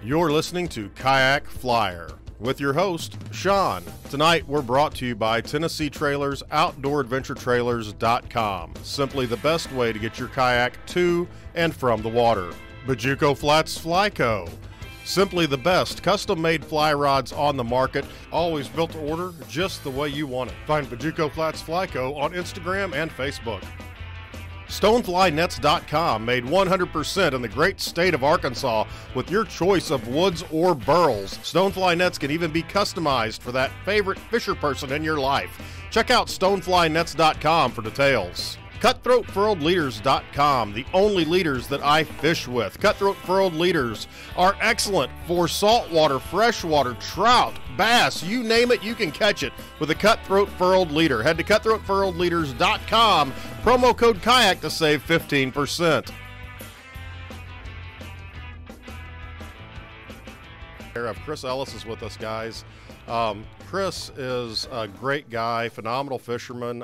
You're listening to Kayak Flyer with your host, Sean. Tonight, we're brought to you by Tennessee Trailers, OutdoorAdventureTrailers.com. Simply the best way to get your kayak to and from the water. Bajuco Flats Fly Co. Simply the best custom-made fly rods on the market, always built to order just the way you want it. Find Bajuco Flats Fly Co. on Instagram and Facebook. StoneflyNets.com, made 100% in the great state of Arkansas with your choice of woods or burls. Stonefly nets can even be customized for that favorite fisher person in your life. Check out StoneflyNets.com for details. CutthroatFurledLeaders.com, the only leaders that I fish with. Cutthroat Furled Leaders are excellent for saltwater, freshwater, trout, bass, you name it, you can catch it with a Cutthroat Furled Leader. Head to CutthroatFurledLeaders.com, promo code KAYAK to save 15%. Chris Ellis is with us, guys. Chris is a great guy, phenomenal fisherman,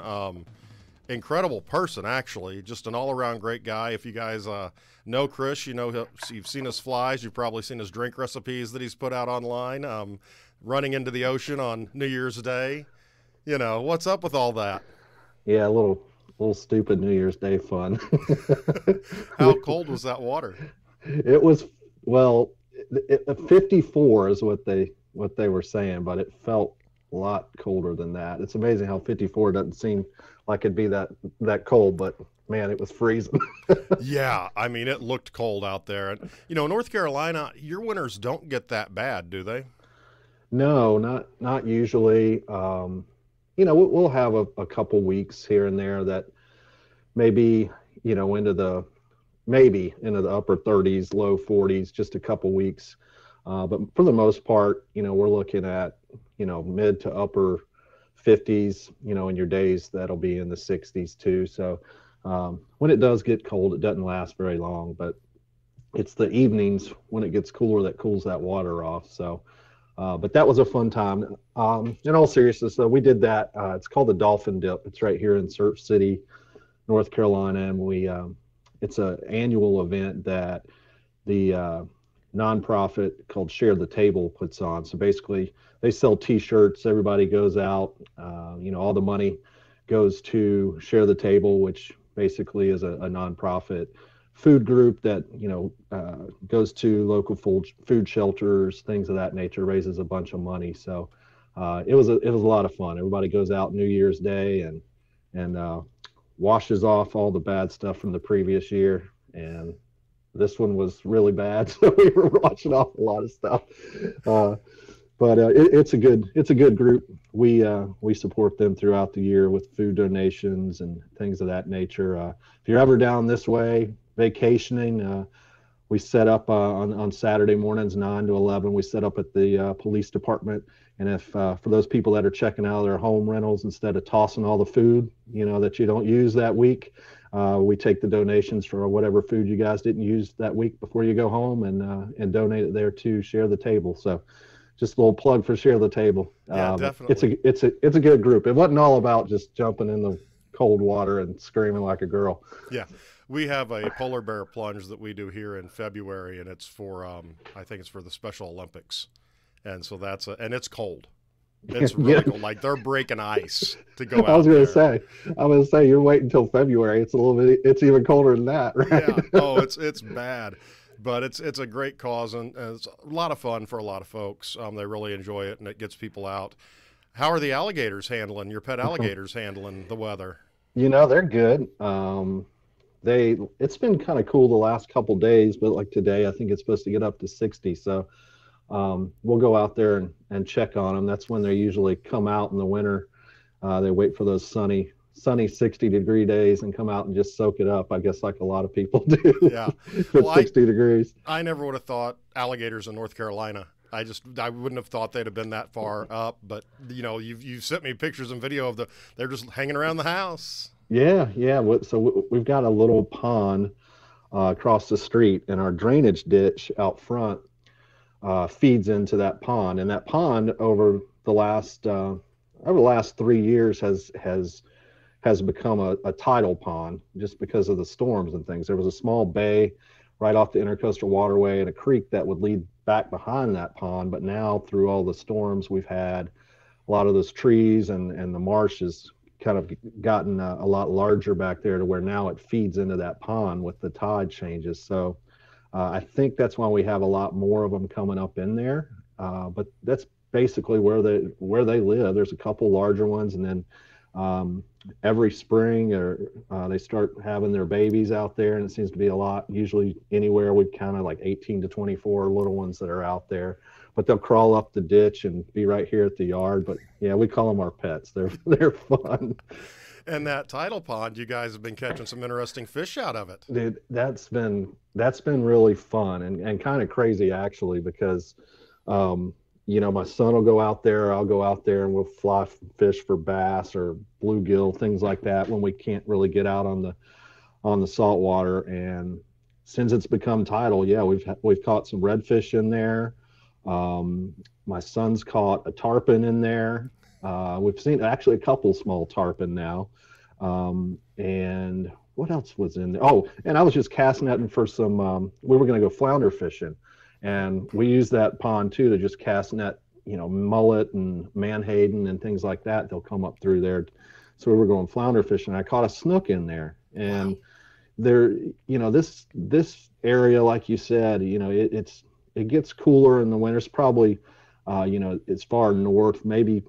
incredible person, actually. Just an all-around great guy. If you guys know Chris, you know you've seen his flies. You've probably seen his drink recipes that he's put out online. Running into the ocean on New Year's Day. You know, what's up with all that? Yeah, a little stupid New Year's Day fun. How cold was that water? It was, well, 54 is what they were saying, but it felt a lot colder than that. It's amazing how 54 doesn't seem like it'd be that cold, but man, it was freezing. Yeah, I mean, it looked cold out there. And, you know, North Carolina, your winters don't get that bad, do they? No, not usually. You know, we'll have a couple weeks here and there that maybe, you know, into the upper 30s, low 40s, just a couple weeks. But for the most part, you know, we're looking at, you know, mid to upper 50s, you know, in your days that'll be in the 60s too. So when it does get cold, it doesn't last very long, but it's the evenings when it gets cooler that cools that water off. So, but that was a fun time. In all seriousness, though, we did that. It's called the Dolphin Dip. It's right here in Surf City, North Carolina, and it's an annual event that the nonprofit called Share the Table puts on. So basically, they sell T-shirts. Everybody goes out. You know, all the money goes to Share the Table, which basically is a nonprofit food group that, you know, goes to local food shelters, things of that nature, raises a bunch of money. So it was a lot of fun. Everybody goes out New Year's Day and washes off all the bad stuff from the previous year. And this one was really bad, so we were washing off a lot of stuff. But it's a good group. We support them throughout the year with food donations and things of that nature. If you're ever down this way vacationing, we set up on Saturday mornings 9 to 11. We set up at the police department. And if for those people that are checking out their home rentals, instead of tossing all the food, you know, that you don't use that week, we take the donations for whatever food you guys didn't use that week before you go home and donate it there to Share the Table. So just a little plug for Share the Table. Yeah, definitely. It's a good group. It wasn't all about just jumping in the cold water and screaming like a girl. Yeah. We have a polar bear plunge that we do here in February, and it's for, I think it's for the Special Olympics. And so and it's cold. It's really cold. Like they're breaking ice to go out. I was going to say, you're waiting until February. It's even colder than that, right? Yeah. Oh, it's bad. But it's a great cause, and it's a lot of fun for a lot of folks. They really enjoy it, and it gets people out. How are the alligators handling, your pet alligators handling the weather? You know, they're good. It's been kind of cool the last couple days, but like today, I think it's supposed to get up to 60. So we'll go out there and check on them. That's when they usually come out in the winter. They wait for those sunny 60-degree days and come out and just soak it up, I guess, like a lot of people do. Yeah. Well, 60 degrees. I never would have thought alligators in North Carolina. I wouldn't have thought they'd have been that far up, but you know, you've sent me pictures and video of they're just hanging around the house. Yeah. So we've got a little pond across the street, and our drainage ditch out front feeds into that pond. And that pond over the last 3 years has become a tidal pond just because of the storms and things. There was a small bay right off the intercoastal waterway and a creek that would lead back behind that pond, but now through all the storms we've had, a lot of those trees and the marsh has kind of gotten a lot larger back there to where now it feeds into that pond with the tide changes. So I think that's why we have a lot more of them coming up in there. But that's basically where they live. There's a couple larger ones, and then every spring they start having their babies out there, and it seems to be a lot. Usually anywhere we kind of like 18 to 24 little ones that are out there, but they'll crawl up the ditch and be right here at the yard. But yeah, we call them our pets. They're fun. And that tidal pond, you guys have been catching some interesting fish out of it. Dude, that's been really fun and kind of crazy actually, because my son will go out there, I'll go out there, and we'll fly fish for bass or bluegill, things like that, when we can't really get out on the saltwater. And since it's become tidal, yeah, we've caught some redfish in there. My son's caught a tarpon in there. We've seen actually a couple small tarpon now. And what else was in there? Oh, and I was just cast netting for some, we were going to go flounder fishing, and we use that pond too to just cast net, mullet and manhaden and things like that. They'll come up through there. So we were going flounder fishing. I caught a snook in there, and there, this area, like you said, it gets cooler in the winter. It's probably, it's far north, maybe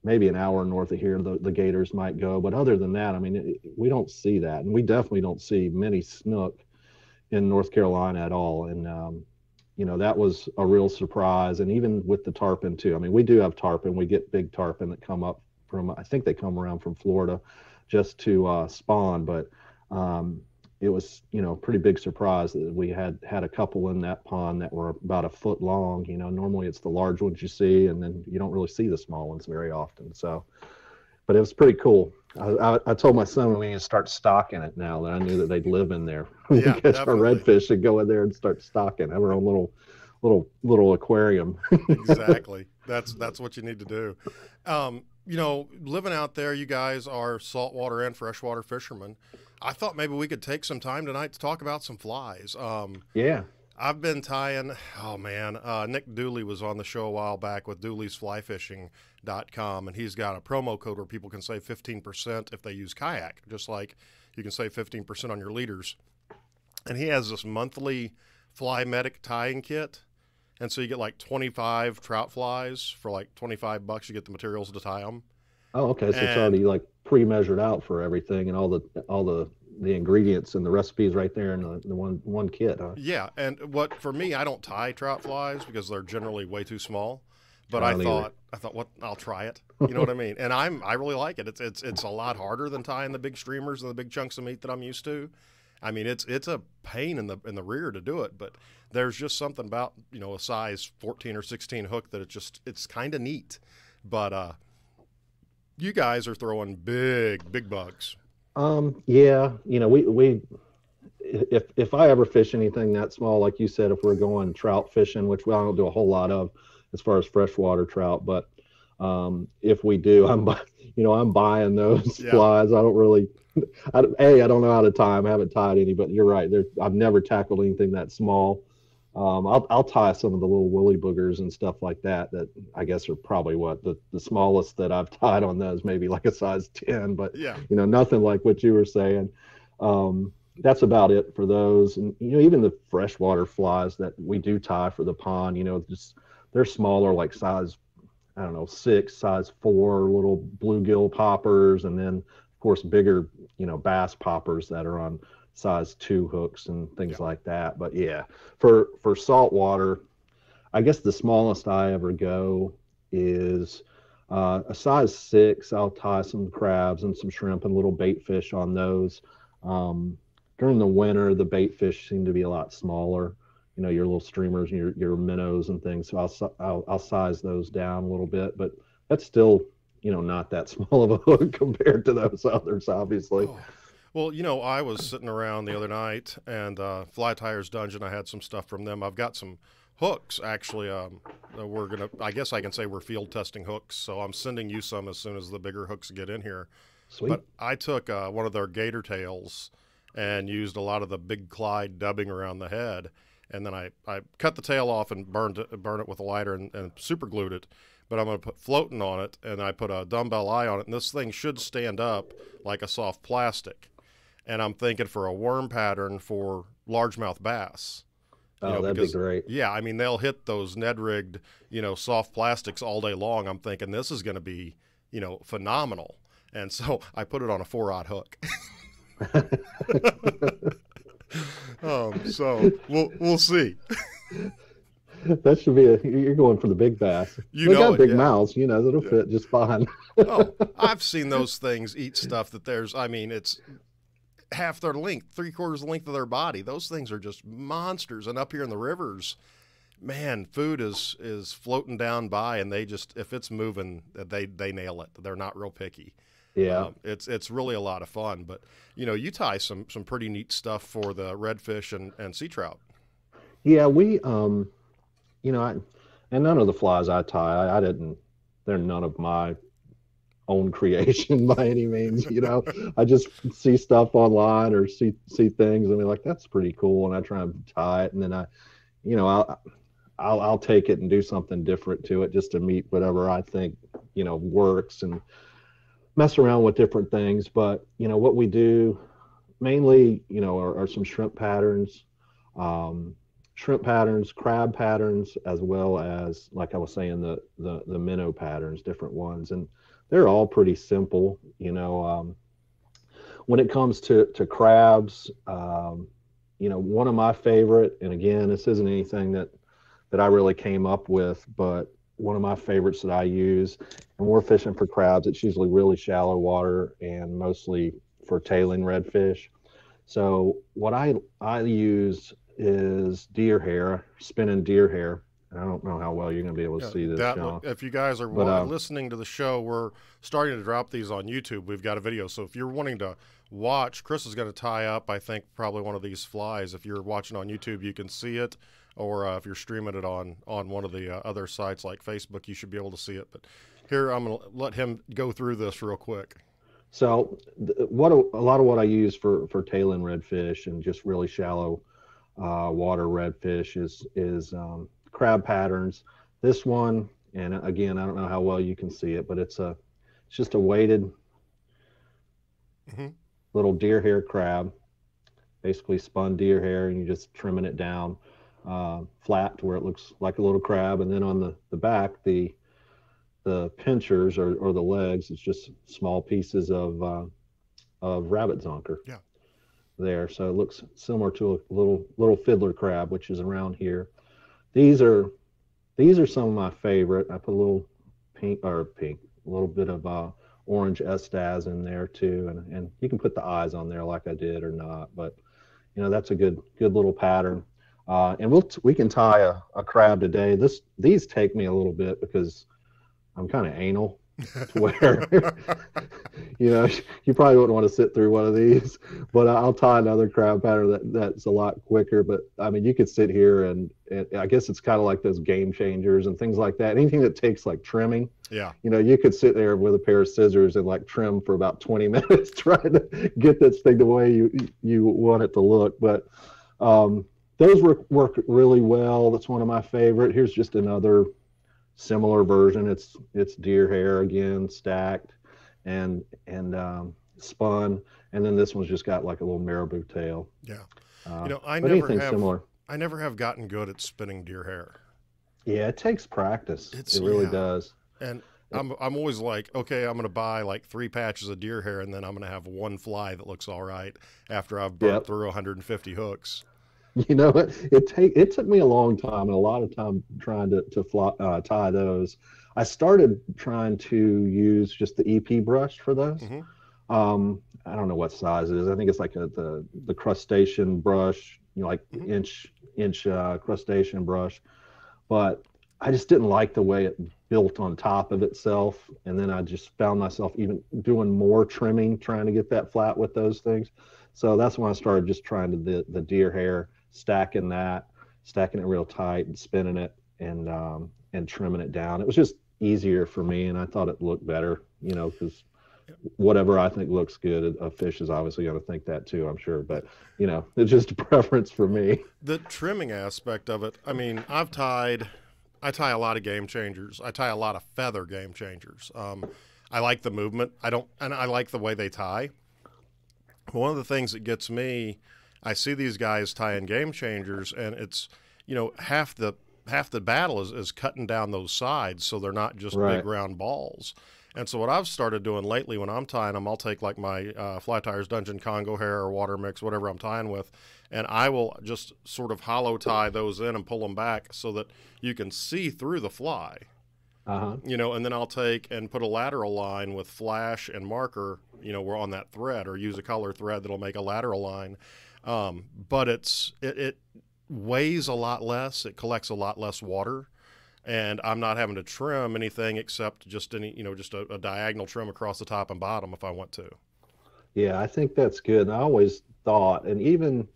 an hour north of here, the gators might go. But other than that, I mean, we don't see that. And we definitely don't see many snook in North Carolina at all. And, that was a real surprise. And even with the tarpon too. I mean, we do have tarpon. We get big tarpon that come up from, I think they come around from Florida just to spawn. But it was, pretty big surprise that we had a couple in that pond that were about a foot long. Normally it's the large ones you see, and then you don't really see the small ones very often. So, but it was pretty cool. I told my son we need to start stocking it now that I knew that they'd live in there. We Yeah, catch our redfish and go in there and start stocking. Have our own little aquarium. Exactly. That's what you need to do. Living out there, you guys are saltwater and freshwater fishermen. I thought maybe we could take some time tonight to talk about some flies. Yeah. I've been tying, Nick Dooley was on the show a while back with Dooley'sFlyFishing.com, and he's got a promo code where people can save 15% if they use kayak, just like you can save 15% on your leaders. And he has this monthly Fly Medic tying kit, and so you get like 25 trout flies for like $25. You get the materials to tie them. Oh, okay. So it's already like pre-measured out for everything, and all the ingredients and the recipes right there in the one kit, huh? Yeah, and for me, I don't tie trout flies because they're generally way too small. But I thought, I'll try it. You know what I mean? And I really like it. It's a lot harder than tying the big streamers and the big chunks of meat that I'm used to. I mean, it's a pain in the rear to do it, but there's just something about a size 14 or 16 hook that it's kind of neat. But you guys are throwing big bugs. Yeah, we if I ever fish anything that small, like you said, if we're going trout fishing, which I don't do a whole lot of as far as freshwater trout, but if we do, I'm buying those flies. I don't really, I don't know how to tie them. I haven't tied any, but you're right. I've never tackled anything that small. I'll tie some of the little woolly boogers and stuff like that I guess are probably the smallest that I've tied on those, maybe like a size 10, but nothing like what you were saying. That's about it for those. And even the freshwater flies that we do tie for the pond, they're smaller, like size, I don't know, 6, size 4 little bluegill poppers, and then of course bigger bass poppers that are on size 2 hooks and things like that. But yeah, for saltwater, I guess the smallest I ever go is a size 6. I'll tie some crabs and some shrimp and little bait fish on those. During the winter, the bait fish seem to be a lot smaller, your little streamers and your minnows and things. So I'll size those down a little bit, but that's still not that small of a hook compared to those others, obviously. Oh. Well, I was sitting around the other night, and Fly Tires Dungeon, I had some stuff from them. I've got some hooks, actually. I guess I can say we're field testing hooks, so I'm sending you some as soon as the bigger hooks get in here. Sweet. But I took one of their gator tails and used a lot of the Big Clyde dubbing around the head, and then I cut the tail off and burn it with a lighter and super glued it. But I'm going to put floating on it, and I put a dumbbell eye on it, and this thing should stand up like a soft plastic. And I'm thinking for a worm pattern for largemouth bass. Oh, that'd be great. Yeah, I mean, they'll hit those Ned-rigged, soft plastics all day long. I'm thinking this is going to be, phenomenal. And so I put it on a 4-aught hook. So we'll see. That should be you're going for the big bass. They got big mouths, that'll fit just fine. Oh, I've seen those things eat stuff that it's half their length, 3/4 the length of their body. Those things are just monsters. And up here in the rivers, man, food is floating down by, and they just, if it's moving, they nail it. They're not real picky. Yeah. It's really a lot of fun. But, you tie some pretty neat stuff for the redfish and sea trout. Yeah, we and none of the flies I tie, I didn't, they're none of my own creation by any means. I just see stuff online or see things and be like, that's pretty cool. And I try and tie it. And then I'll take it and do something different to it just to meet whatever I think, works, and mess around with different things. But, what we do mainly, are some shrimp patterns, crab patterns, as well as, like I was saying, the minnow patterns, different ones. And they're all pretty simple. When it comes to crabs, one of my favorite, and again, this isn't anything that I really came up with, but one of my favorites that I use, and we're fishing for crabs, it's usually really shallow water and mostly for tailing redfish. So what I use is deer hair, spinning deer hair. I don't know how well you're going to be able to see this, John. If you guys are listening to the show, we're starting to drop these on YouTube. We've got a video. So if you're wanting to watch, Chris is going to tie up, I think, probably one of these flies. If you're watching on YouTube, you can see it. Or if you're streaming it on one of the other sites like Facebook, you should be able to see it. But here, I'm going to let him go through this real quick. So a lot of what I use for tailing redfish and just really shallow water redfish is crab patterns. This one, and again, I don't know how well you can see it, but it's just a weighted little deer hair crab, basically spun deer hair, and you're just trimming it down flat to where it looks like a little crab. And then on the back, the pinchers or the legs, it's just small pieces of rabbit zonker. Yeah. There, so it looks similar to a little fiddler crab, which is around here. These are some of my favorite. I put a little a little bit of orange estaz in there too, and you can put the eyes on there like I did or not, but that's a good little pattern. And we can tie a crab today. These take me a little bit because I'm kind of anal to where you probably wouldn't want to sit through one of these, but I'll tie another crab pattern that's a lot quicker. But I mean, you could sit here and I guess it's kind of like those game changers and things like that. Anything that takes like trimming, you could sit there with a pair of scissors and like trim for about 20 minutes trying to get this thing the way you want it to look. But those work really well. That's one of my favorite. Here's just another similar version. It's deer hair again, stacked and spun, and then this one's just got like a little marabou tail. Yeah. I never have gotten good at spinning deer hair. Yeah, it takes practice. It really does. And I'm always like, okay, I'm going to buy like 3 patches of deer hair, and then I'm going to have one fly that looks all right after I've burnt through 150 hooks. It took me a long time and a lot of time trying to tie those. I started trying to use just the EP brush for those. I don't know what size it is. I think it's like the crustacean brush, like inch crustacean brush. But I just didn't like the way it built on top of itself. And then I just found myself even doing more trimming, trying to get that flat with those things. So that's when I started just trying to the deer hair, stacking it real tight and spinning it and trimming it down. It was just easier for me, and I thought it looked better, because whatever I think looks good, a fish is obviously going to think that too, I'm sure. But, it's just a preference for me. The trimming aspect of it, I mean, I tie a lot of game changers. I tie a lot of feather game changers. I like the movement. And I like the way they tie. One of the things that gets me, I see these guys tying game changers, and it's, half the battle is cutting down those sides so they're not just Right. big round balls. And so what I've started doing lately when I'm tying them, I'll take like my Fly Tires Dungeon Congo hair or water mix, whatever I'm tying with, and I will just sort of hollow tie those in and pull them back so that you can see through the fly. Uh-huh. And then I'll take and put a lateral line with flash and marker, we're on that thread, or use a color thread that'll make a lateral line. But it weighs a lot less. It collects a lot less water. And I'm not having to trim anything except just just a diagonal trim across the top and bottom if I want to. Yeah, I think that's good. And I always thought, and even,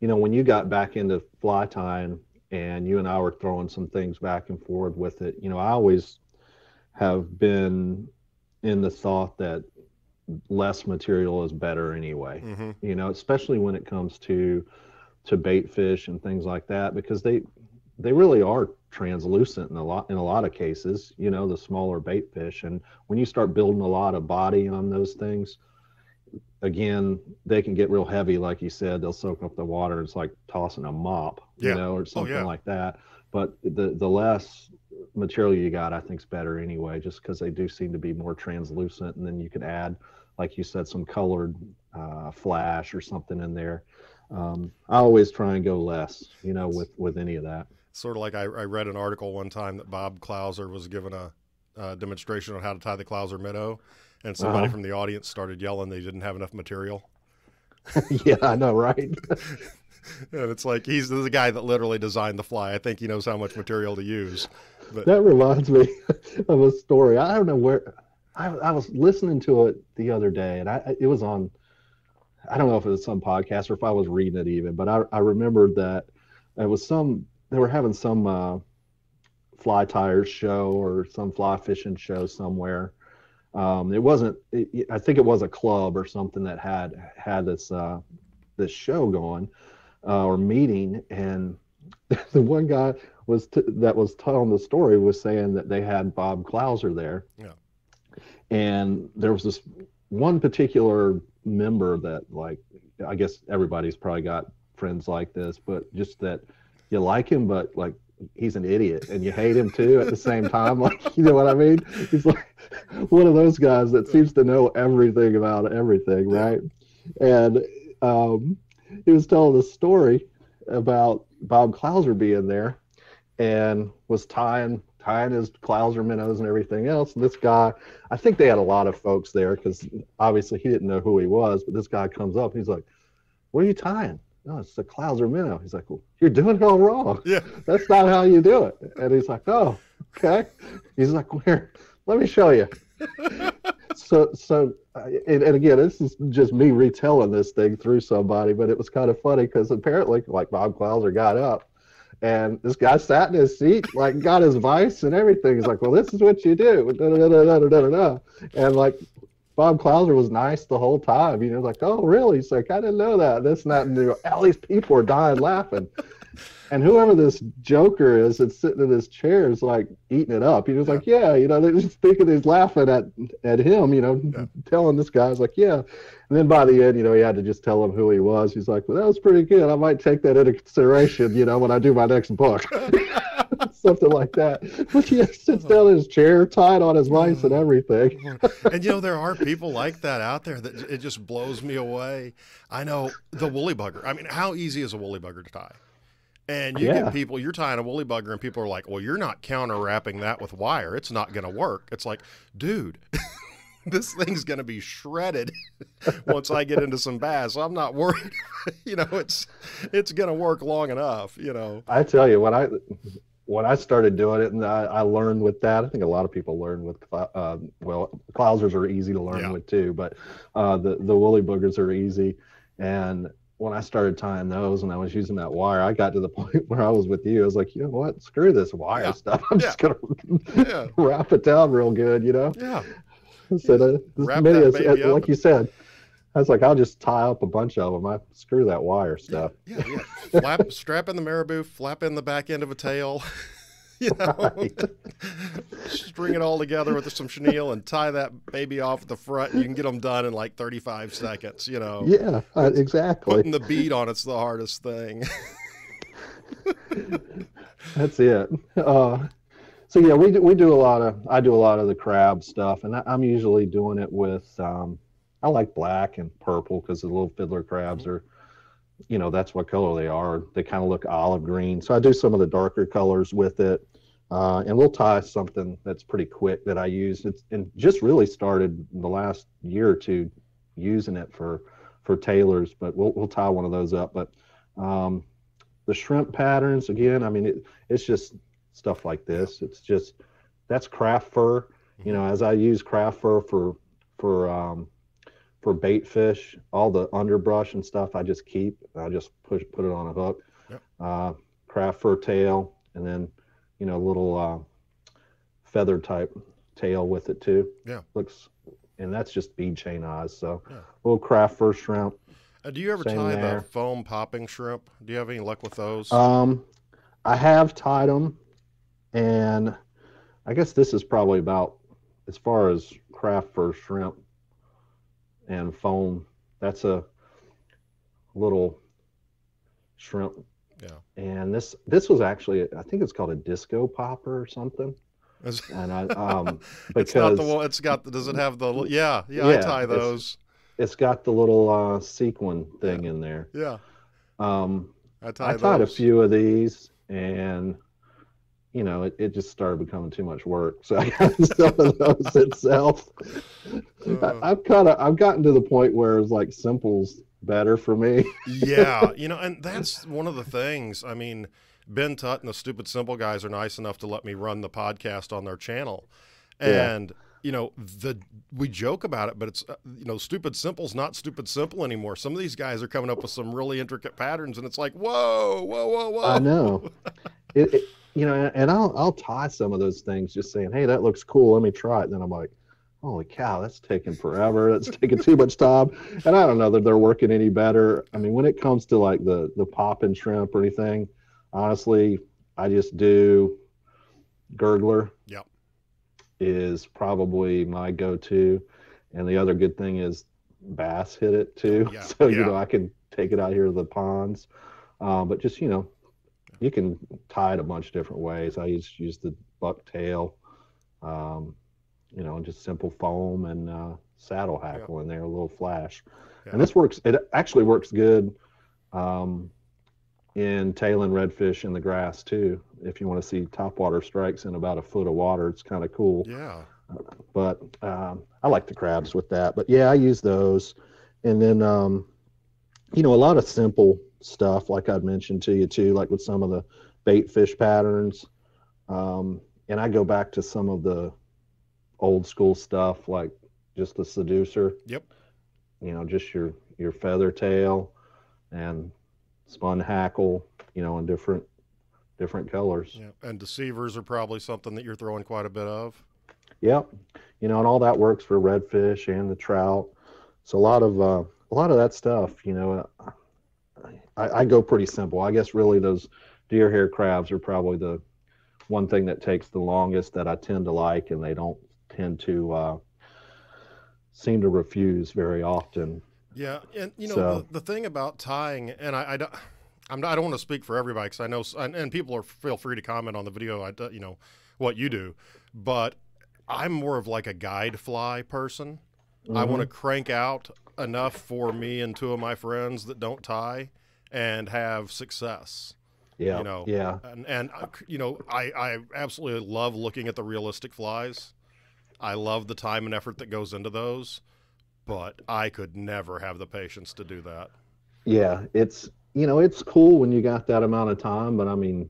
when you got back into fly tying and you and I were throwing some things back and forward with it, I always have been in the thought that less material is better anyway. Mm-hmm. Especially when it comes to bait fish and things like that, because they really are translucent in a lot of cases, the smaller bait fish. And when you start building a lot of body on those things, again, they can get real heavy. Like you said, they'll soak up the water. It's like tossing a mop, or something like that. But the less material you got, I think is better anyway, just because they do seem to be more translucent. And then you could add, like you said, some colored flash or something in there. I always try and go less, with any of that. Sort of like I read an article one time that Bob Clouser was given a demonstration on how to tie the Clouser minnow, and somebody from the audience started yelling they didn't have enough material. Yeah, I know, right? And it's like, this is the guy that literally designed the fly. I think he knows how much material to use. But that reminds me of a story. I don't know where I was listening to it the other day, and it was on, I don't know if it was some podcast or if I was reading it even, but I remembered that it was they were having some fly tires show or some fly fishing show somewhere. It wasn't, I think it was a club or something that had this show going or meeting. And the one guy that was telling the story was saying that they had Bob Clouser there. Yeah. And there was this one particular member that, like, I guess everybody's probably got friends like this, but just that you like him, but like he's an idiot, and you hate him too at the same time. Like, you know what I mean? He's like one of those guys that seems to know everything about everything, right? And he was telling a story about Bob Clouser being there and was tying his Clouser minnows and everything else. And this guy, I think they had a lot of folks there because obviously he didn't know who he was, but this guy comes up, he's like, "What are you tying?" "No, it's the Clouser minnow." He's like, "Well, you're doing it all wrong. Yeah. That's not how you do it." And he's like, "Oh, okay." He's like, "Here, let me show you." And again, this is just me retelling this thing through somebody, but it was kind of funny because apparently, like, Bob Clouser got up and this guy sat in his seat, like, got his vice and everything. He's like, "Well, this is what you do." Da, da, da, da, da, da, da. And like, Bob Clouser was nice the whole time. Like, "Oh, really?" He's like, "I didn't know that." This and that. And all these people are dying laughing. And whoever this joker is that's sitting in his chair is like eating it up. He was like, "Yeah," they're just thinking he's laughing at him, telling this guy, like, "Yeah." And then by the end, he had to just tell him who he was. He's like, "Well, that was pretty good. I might take that into consideration, when I do my next book." Something like that. But he sits down in his chair, tied on his vice and everything. And there are people like that out there that it just blows me away. I know the woolly bugger. I mean, how easy is a woolly bugger to tie? And you get people, you're tying a woolly bugger and people are like, "Well, you're not counter wrapping that with wire. It's not going to work." It's like, dude, this thing's going to be shredded once I get into some bass. So I'm not worried. It's going to work long enough, I tell you, when I started doing it, and I learned with that, I think a lot of people learn with, Clousers are easy to learn with too, but the woolly boogers are easy. And when I started tying those and I was using that wire, I got to the point where I was with you. I was like, "You know what? Screw this wire stuff. I'm just going to wrap it down real good, Yeah. So Wrap that baby up. like you said, I was like, I'll just tie up a bunch of them. Screw that wire stuff. Yeah. Strap in the marabou, flap in the back end of a tail. Right. String it all together with some chenille and tie that baby off at the front. And you can get them done in like 35 seconds. Yeah, exactly. Putting the bead on it's the hardest thing. That's it. So yeah, we do a lot of I do a lot of the crab stuff, and I'm usually doing it with I like black and purple because the little fiddler crabs are, that's what color they are. They kind of look olive green. So I do some of the darker colors with it. And we'll tie something that's pretty quick that I use. And just really started in the last year or two using it for tailors, but we'll tie one of those up. But the shrimp patterns, again, I mean, it's just stuff like this. It's just, that's craft fur. As I use craft fur for bait fish, all the underbrush and stuff I just keep. I just put it on a hook. Yep. Craft fur tail, and then little feather type tail with it too. Yeah. And that's just bead chain eyes. So little craft fur shrimp. Do you ever tie the foam popping shrimp? Do you have any luck with those? I have tied them, and I guess this is probably about, as far as craft fur shrimp and foam, that's a little shrimp. Yeah. And this was actually, I think it's called a disco popper or something. And I because it's not the one. Does it have the? Yeah. I tie those. It's got the little sequin thing in there. Yeah. I tied a few of these, and it just started becoming too much work. So I got some of those itself. I've gotten to the point where it's like simple's better for me. Yeah, and that's one of the things. I mean, Ben Tutt and the Stupid Simple guys are nice enough to let me run the podcast on their channel, and we joke about it, but it's Stupid Simple's not Stupid Simple anymore. Some of these guys are coming up with some really intricate patterns, and it's like whoa. I know. And I'll tie some of those things just saying, hey, that looks cool, let me try it. And then I'm like, holy cow, that's taking forever. That's taking too much time. And I don't know that they're working any better. I mean, when it comes to like the popping shrimp or anything, honestly, I just do gurgler. Yep. Is probably my go-to. And the other good thing is bass hit it too. Yeah. So, I can take it out here to the ponds. But just, you can tie it a bunch of different ways. I use the bucktail, and just simple foam and saddle hackle in there, a little flash. Yeah. And this works. It actually works good in tailing redfish in the grass too. If you want to see topwater strikes in about a foot of water, it's kind of cool. Yeah. But I like the crabs with that. But yeah, I use those. And then, a lot of simple stuff, like I'd mentioned to you too, like with some of the bait fish patterns. And I go back to some of the old school stuff, like just the seducer. Yep. Just your feather tail and spun hackle, in different colors. Yeah. And deceivers are probably something that you're throwing quite a bit of. Yep. And all that works for redfish and the trout. So a lot of that stuff, I go pretty simple. I guess really those deer hair crabs are probably the one thing that takes the longest that I tend to like, and they don't tend to seem to refuse very often. Yeah, and the thing about tying, and I don't want to speak for everybody because I know, and people feel free to comment on the video. What you do, but I'm more of like a guide fly person. Mm-hmm. I want to crank out enough for me and two of my friends that don't tie and have success. Yeah. Yeah. And I absolutely love looking at the realistic flies. I love the time and effort that goes into those, but I could never have the patience to do that. Yeah. It's cool when you got that amount of time, but I mean,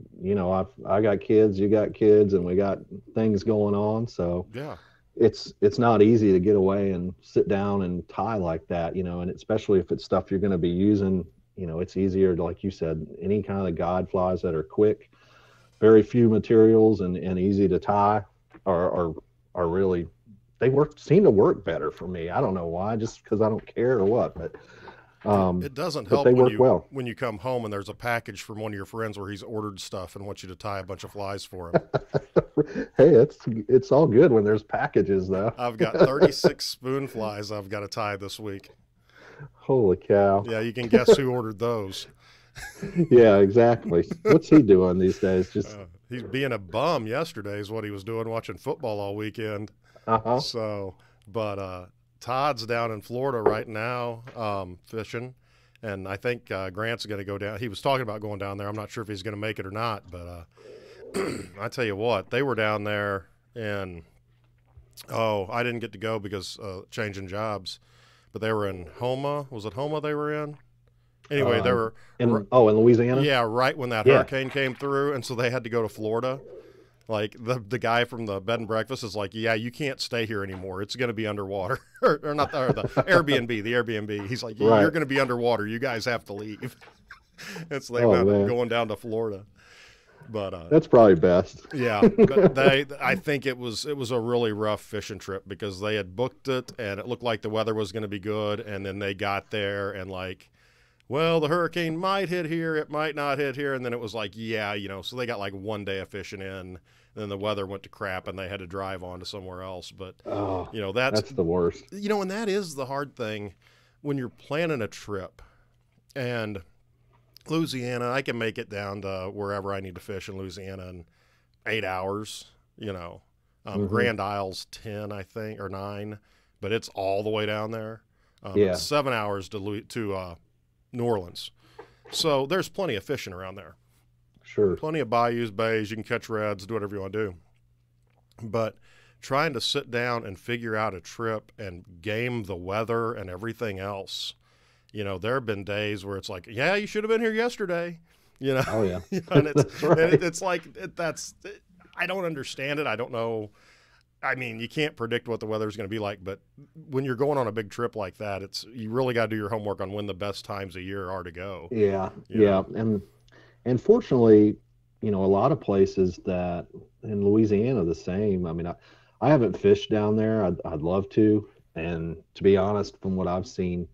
I got kids, you got kids, and we got things going on. So yeah, it's not easy to get away and sit down and tie like that, and especially if it's stuff you're going to be using, it's easier to, like you said, any kind of guide flies that are quick, very few materials and easy to tie are really seem to work better for me. I don't know why, just because I don't care or what, but It doesn't but help they work well. when you come home and there's a package from one of your friends where he's ordered stuff and wants you to tie a bunch of flies for him. Hey, it's all good when there's packages, though. I've got 36 spoon flies I've got to tie this week. Holy cow! Yeah, you can guess who ordered those. Yeah, exactly. What's he doing these days? Just He's being a bum yesterday is what he was doing, watching football all weekend. uh-huh. So, but Todd's down in Florida right now fishing, and I think Grant's going to go down. He was talking about going down there. I'm not sure if he's going to make it or not, but I tell you what, they were down there, and I didn't get to go because changing jobs, but they were in Homa. Was it Homa they were in? Anyway, they were in Louisiana. yeah, right when that hurricane came through, and so they had to go to Florida. Like the guy from the bed and breakfast is like, yeah, you can't stay here anymore. It's going to be underwater, or not, or the Airbnb. The Airbnb. He's like, Right. you're going to be underwater. You guys have to leave. And so they Oh, wound up man. going down to Florida. But That's probably best. yeah, but I think it was a really rough fishing trip because they had booked it and it looked like the weather was going to be good, and then they got there and like, well, the hurricane might hit here, it might not hit here, and then it was like, yeah, so they got like one day of fishing in, and then the weather went to crap and they had to drive on to somewhere else. But Oh, that's the worst. and that is the hard thing when you're planning a trip. And Louisiana, I can make it down to wherever I need to fish in Louisiana in 8 hours. Grand Isle's 10, I think, or 9, but it's all the way down there. Yeah. It's 7 hours to New Orleans. So there's plenty of fishing around there. Sure. Plenty of bayous, bays. You can catch reds, do whatever you want to do. But trying to sit down and figure out a trip and game the weather and everything else, there have been days where it's like, yeah, you should have been here yesterday. Oh yeah. And it's That's right. and it's like I don't understand it. I don't know. I mean, you can't predict what the weather's going to be like, but when you're going on a big trip like that, you really got to do your homework on when the best times of year are to go. Yeah. Yeah. And fortunately, a lot of places that in Louisiana the same. I mean, I haven't fished down there. I'd love to. And to be honest, from what I've seen,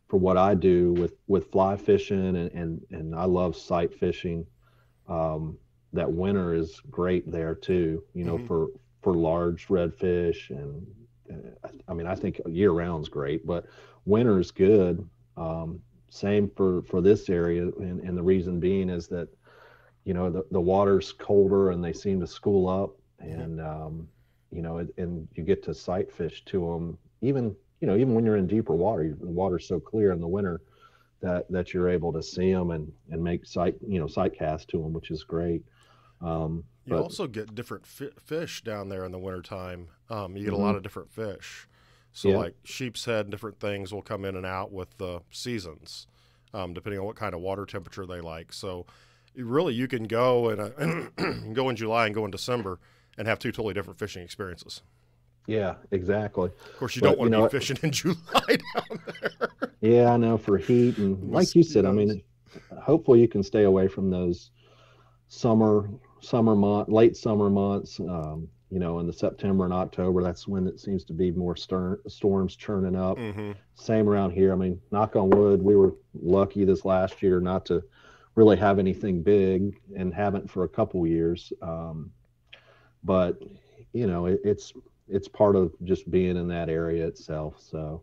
for what I do with fly fishing and I love sight fishing, that winter is great there too. For large redfish, and I mean, I think year round's great, but winter's good. Same for this area, and the reason being is that the water's colder and they seem to school up, and and you get to sight fish to them even when you're in deeper water. The water's so clear in the winter that you're able to see them and make sight cast to them, which is great. You also get different fish down there in the wintertime. You get a lot of different fish. So like sheep's head and different things will come in and out with the seasons, depending on what kind of water temperature they like. So you can go and go in July and go in December and have two totally different fishing experiences. Yeah, exactly. Of course, you don't want to be fishing in July down there. Yeah, I know, for heat and like you said, I mean, hopefully you can stay away from those late summer months. In the September and October, that's when it seems to be more storms churning up. Mm-hmm. Same around here. I mean, knock on wood, we were lucky this last year not to really have anything big, and haven't for a couple years. But it's part of just being in that area itself. So,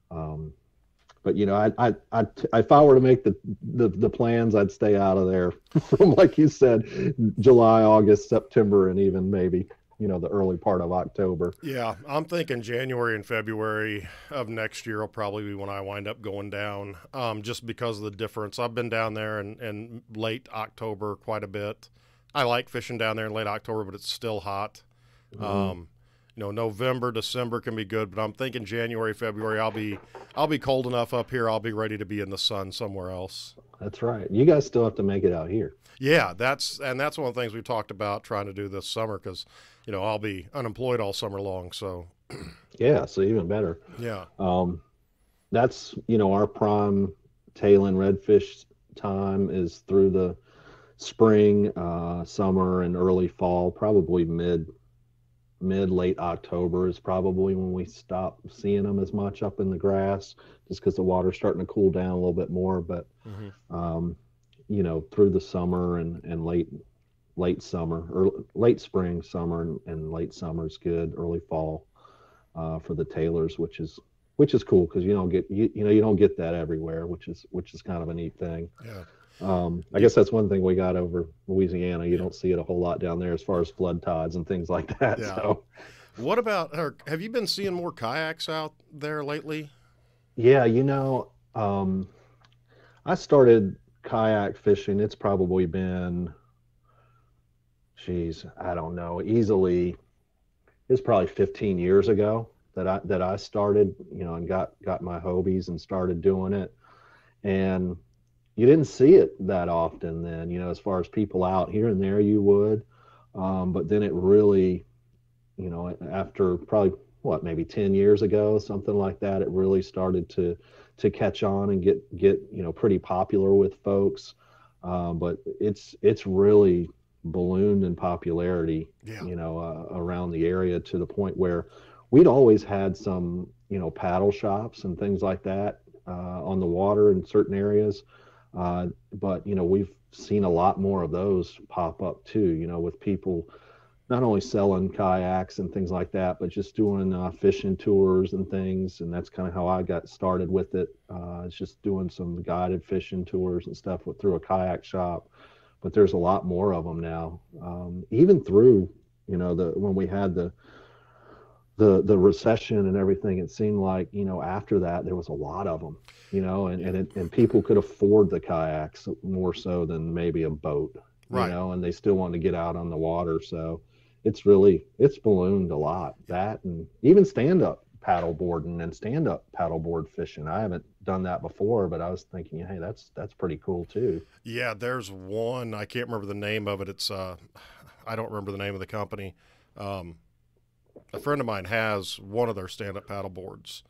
but if I were to make the plans, I'd stay out of there from, like you said, July, August, September, and even maybe the early part of October. Yeah, I'm thinking January and February of next year will probably be when I wind up going down, just because of the difference. I've been down there in late October quite a bit. I like fishing down there in late October, but it's still hot. Mm-hmm. November, December can be good, but I'm thinking January, February, I'll be cold enough up here. I'll be ready to be in the sun somewhere else. That's right. You guys still have to make it out here. Yeah, that's one of the things we talked about trying to do this summer, because I'll be unemployed all summer long. So yeah, so even better. Yeah. That's our prime tail and redfish time is through the spring, summer, and early fall, probably late October is probably when we stop seeing them as much up in the grass, just because the water's starting to cool down a little bit more. But through the summer and late summer or late spring, summer, and late summer is good. Early fall for the tailors, which is cool, because you don't get that everywhere, which is kind of a neat thing. Yeah. I guess that's one thing we got over Louisiana. You don't see it a whole lot down there as far as flood tides and things like that. Yeah. So, what about, have you been seeing more kayaks out there lately? yeah, I started kayak fishing. It's probably been, I don't know, easily, it's probably 15 years ago that I started, and got my Hobies and started doing it. And you didn't see it that often then, as far as people out here and there, you would. But then it really, after probably maybe 10 years ago, something like that, it really started to catch on and get pretty popular with folks. But it's really ballooned in popularity, around the area, to the point where we'd always had some, paddle shops and things like that on the water in certain areas. But, we've seen a lot more of those pop up too, with people not only selling kayaks and things like that, but just doing fishing tours and things. And that's kind of how I got started with it. It's just doing some guided fishing tours and stuff through a kayak shop. But there's a lot more of them now. Even through, when we had the recession and everything, it seemed like, after that, there was a lot of them, and people could afford the kayaks more so than maybe a boat, right. And they still want to get out on the water. So it's ballooned a lot. That, and even stand-up paddleboarding and stand-up paddleboard fishing. I haven't done that before, but I was thinking, hey, that's pretty cool too. Yeah, there's one, I can't remember the name of it. It's I don't remember the name of the company. A friend of mine has one of their stand-up paddle boards,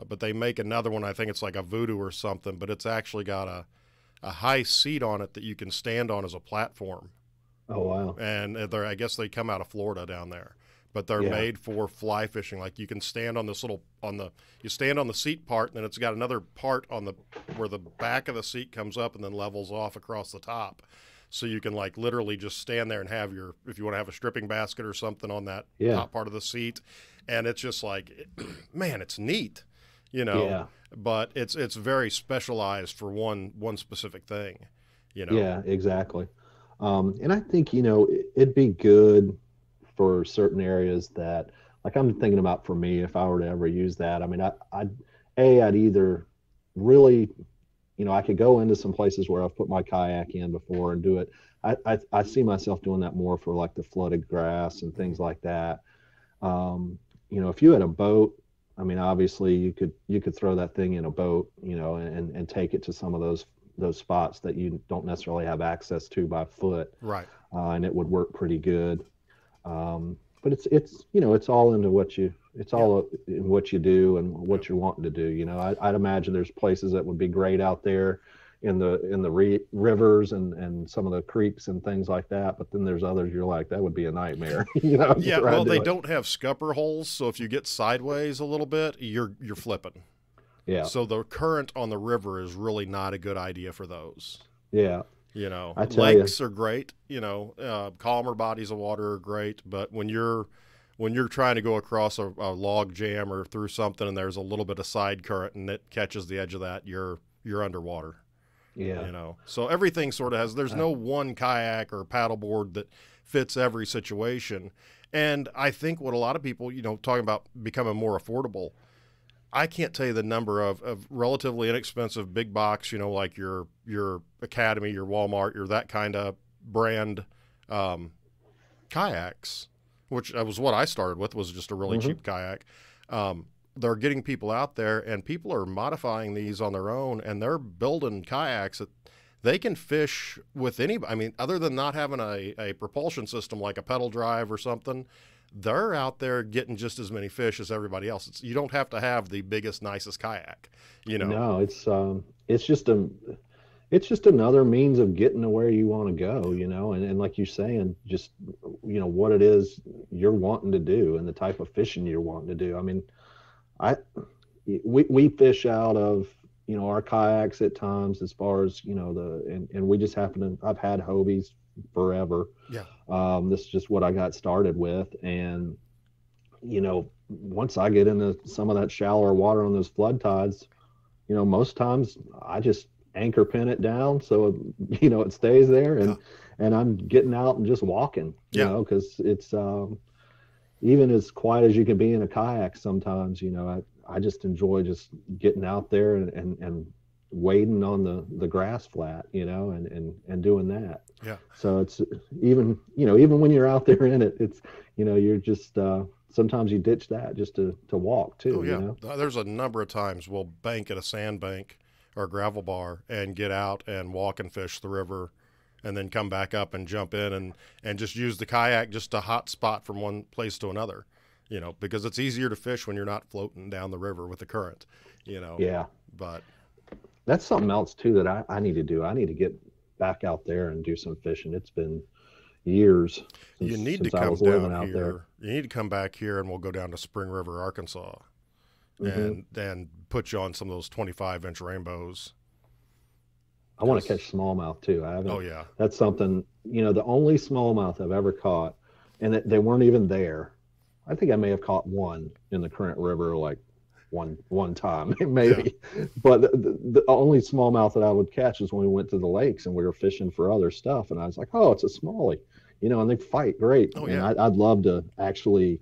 but they make another one. I think it's like a Voodoo or something, but it's actually got a high seat on it that you can stand on as a platform. Oh, wow. And I guess they come out of Florida down there, but they're made for fly fishing. Like, you can stand on this you stand on the seat part, and then it's got another part where the back of the seat comes up and then levels off across the top. So you can literally just stand there and have if you want to have a stripping basket or something on that top part of the seat. And it's just man, it's neat, but it's very specialized for one specific thing, Yeah, exactly. And I think, it'd be good for certain areas that, I'm thinking about, for me, if I were to ever use that, I mean, I'd either really, I could go into some places where I've put my kayak in before and do it. I see myself doing that more for the flooded grass and things like that. If you had a boat, I mean, obviously you could throw that thing in a boat, and take it to some of those spots that you don't necessarily have access to by foot. Right. And it would work pretty good. But it's all into what you in what you do and what you're wanting to do. I'd imagine there's places that would be great out there in the rivers and some of the creeks and things like that. But then there's others you're like, that would be a nightmare. Yeah. Well, they don't have scupper holes, so if you get sideways a little bit, you're flipping. Yeah. So the current on the river is really not a good idea for those. Yeah. Lakes are great. Calmer bodies of water are great, but when you're trying to go across a log jam or through something and there's a little bit of side current and it catches the edge of that, you're underwater. Yeah. So everything sort of there's no one kayak or paddleboard that fits every situation. And I think what a lot of people, talking about becoming more affordable, I can't tell you the number of relatively inexpensive big box, like your Academy, your Walmart, your that kind of brand kayaks, which was what I started with, was just a really cheap kayak. They're getting people out there, and people are modifying these on their own, and they're building kayaks that they can fish with anybody. I mean, other than not having a propulsion system like a pedal drive or something, they're out there getting just as many fish as everybody else. You don't have to have the biggest, nicest kayak, No, it's just another means of getting to where you want to go, and like you're saying, just, what it is, you're wanting to do and the type of fishing you're wanting to do. I mean, we fish out of, our kayaks at times, as far as, and we just happen to, I've had Hobies forever. Yeah. This is just what I got started with. And, once I get into some of that shallower water on those flood tides, most times I just anchor pin it down so, it stays there, and I'm getting out and just walking, because it's, even as quiet as you can be in a kayak sometimes, I just enjoy just getting out there and wading on the grass flat, and doing that. Yeah. So it's even when you're out there in it, it's, you're just, sometimes you ditch that just to walk too. Oh, yeah. There's a number of times we'll bank at a sandbank or a gravel bar and get out and walk and fish the river, and then come back up and jump in and just use the kayak just a hot spot from one place to another, because it's easier to fish when you're not floating down the river with the current, Yeah. But that's something else too that I need to do. I need to get back out there and do some fishing. It's been years since, you need to I come was living down out here. there. You need to come back here, and we'll go down to Spring River, Arkansas, and put you on some of those 25-inch rainbows. I want to catch smallmouth too. I haven't. Oh, yeah. That's something, the only smallmouth I've ever caught, and they weren't even there. I think I may have caught one in the Current River, like one time, maybe. Yeah. But the only smallmouth that I would catch is when we went to the lakes and we were fishing for other stuff. And I was like, oh, it's a smallie, and they fight great. Oh, yeah. And I'd love to actually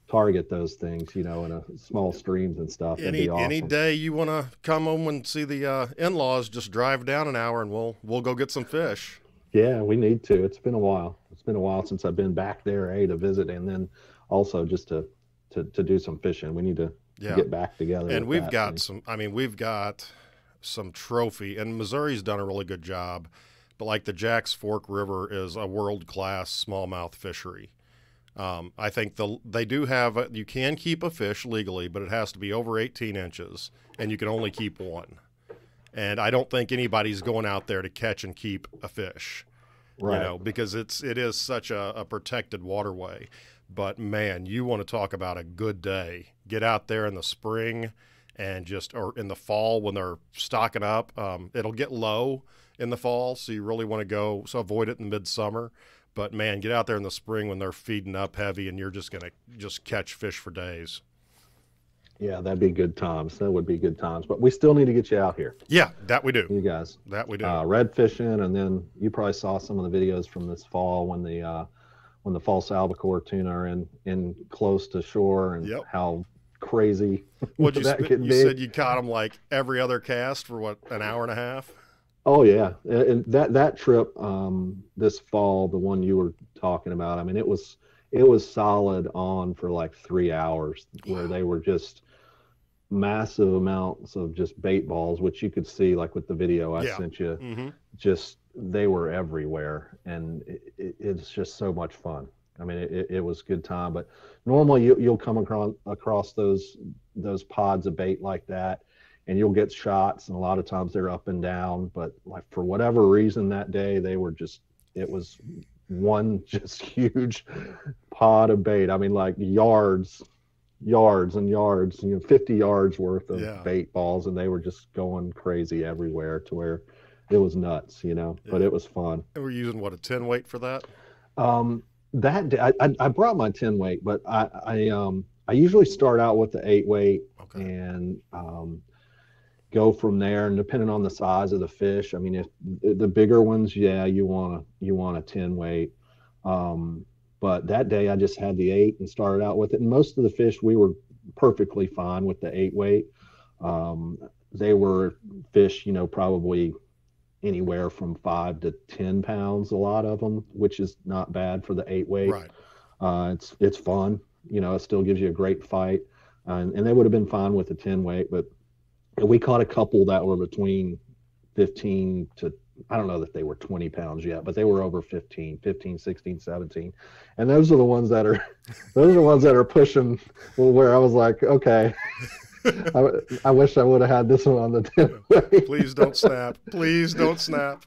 target those things, in a small streams and stuff. That'd be awesome. Any day you want to come home and see the in-laws, just drive down an hour and we'll go get some fish. Yeah, we need to. It's been a while. It's been a while since I've been back there, to visit, and then also just to do some fishing. We need to get back together. And we've got some trophy, and Missouri's done a really good job, but like the Jack's Fork River is a world-class smallmouth fishery. I think they do have you can keep a fish legally, but it has to be over 18 inches, and you can only keep one. And I don't think anybody's going out there to catch and keep a fish, right? Because it is such a protected waterway. But man, you want to talk about a good day. Get out there in the spring or in the fall when they're stocking up. It'll get low in the fall, so you really want to avoid it in midsummer. But man, get out there in the spring when they're feeding up heavy, and you're just going to catch fish for days. Yeah, that'd be good times. That would be good times. But we still need to get you out here. Yeah, that we do. You guys. That we do. Red fishing, and then you probably saw some of the videos from this fall when the false albacore tuna are in close to shore, and how crazy that could be. You said you caught them like every other cast for an hour and a half? Oh yeah, and that trip this fall, the one you were talking about, I mean, it was solid on for like 3 hours, where they were just massive amounts of just bait balls, which you could see like with the video I sent you. Mm-hmm. Just they were everywhere, and it's just so much fun. I mean, it was a good time. But normally you'll come across those pods of bait like that, and you'll get shots, and a lot of times they're up and down. But like for whatever reason that day, it was one just huge pod of bait. I mean, like yards and yards, 50 yards worth of bait balls, and they were just going crazy everywhere to where it was nuts, but it was fun. And we're using a 10 weight for that? That day, I brought my 10 weight, but I usually start out with the 8 weight, and go from there. And depending on the size of the fish, I mean, if the bigger ones, you want a 10 weight. But that day I just had the 8 and started out with it. And most of the fish, we were perfectly fine with the 8 weight. They were fish, probably anywhere from 5 to 10 pounds, a lot of them, which is not bad for the 8 weight. Right. It's fun, it still gives you a great fight. And they would have been fine with the 10 weight, but we caught a couple that were between 15 to, I don't know that they were 20 pounds yet, but they were over 15, 16, 17. And those are the ones that are pushing, where I was like, okay, I wish I would have had this one on the 10 weight. Please don't snap. Please don't snap.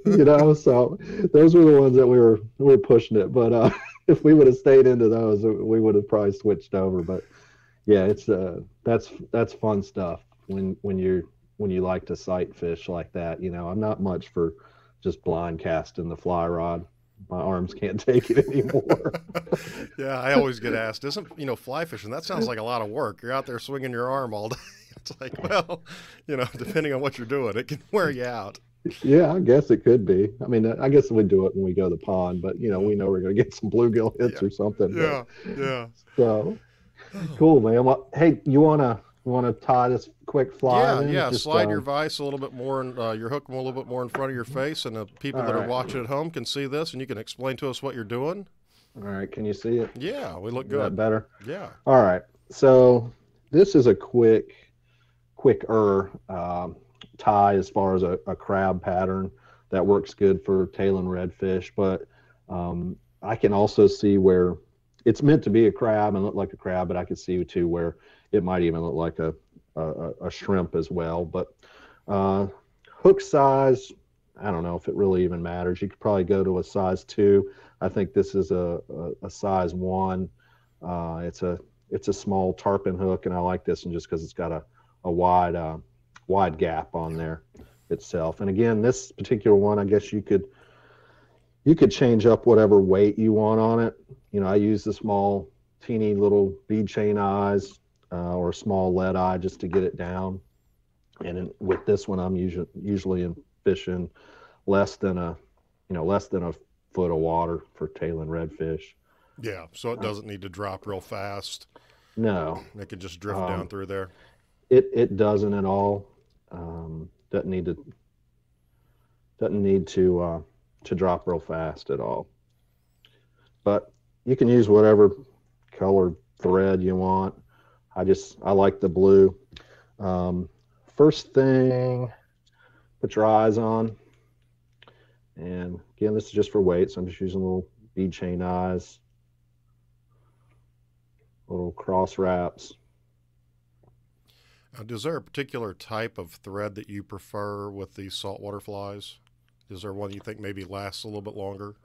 So those were the ones that we were pushing it. But if we would have stayed into those, we would have probably switched over. But yeah, it's that's fun stuff when you like to sight fish like that. I'm not much for just blind casting the fly rod. My arms can't take it anymore. Yeah, I always get asked, isn't, fly fishing, that sounds like a lot of work. You're out there swinging your arm all day. It's like, well, depending on what you're doing, it can wear you out. Yeah, I guess it could be. I mean, I guess we do it when we go to the pond, but we know we're going to get some bluegill hits or something. Yeah, yeah. So cool, man. Well, hey, you wanna tie this quick fly? Yeah. Just, slide your vise a little bit more, and your hook a little bit more in front of your face, and the people that are watching at home can see this, and you can explain to us what you're doing. All right, can you see it? Yeah, we look good. Is that better? Yeah. All right. So this is a quicker tie as far as a crab pattern that works good for tailing redfish, but I can also see where it's meant to be a crab and look like a crab, but I could see too where it might even look like a shrimp as well. But hook size, I don't know if it really even matters. You could probably go to a size 2. I think this is a size 1. It's a small tarpon hook, and I like this one just because it's got a wide gap on there itself. And again, this particular one, I guess you could change up whatever weight you want on it. I use the small, teeny little bead chain eyes or a small lead eye just to get it down. And with this one, I'm usually fishing less than a foot of water for tailing redfish. Yeah, so it doesn't need to drop real fast. No, it can just drift down through there. It doesn't at all. Doesn't need to drop real fast at all. But you can use whatever color thread you want. I like the blue. First thing, put your eyes on. And again, this is just for weight, so I'm just using little bead chain eyes, little cross wraps. Is there a particular type of thread that you prefer with these saltwater flies? Is there one you think maybe lasts a little bit longer?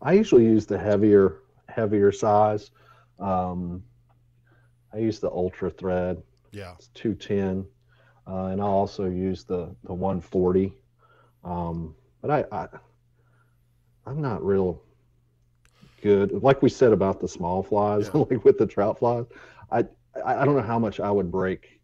I usually use the heavier size. I use the ultra thread. Yeah, it's 210, and I'll also use the 140. But I'm not real good. Like we said about the small flies, like with the trout flies, I don't know how much I would break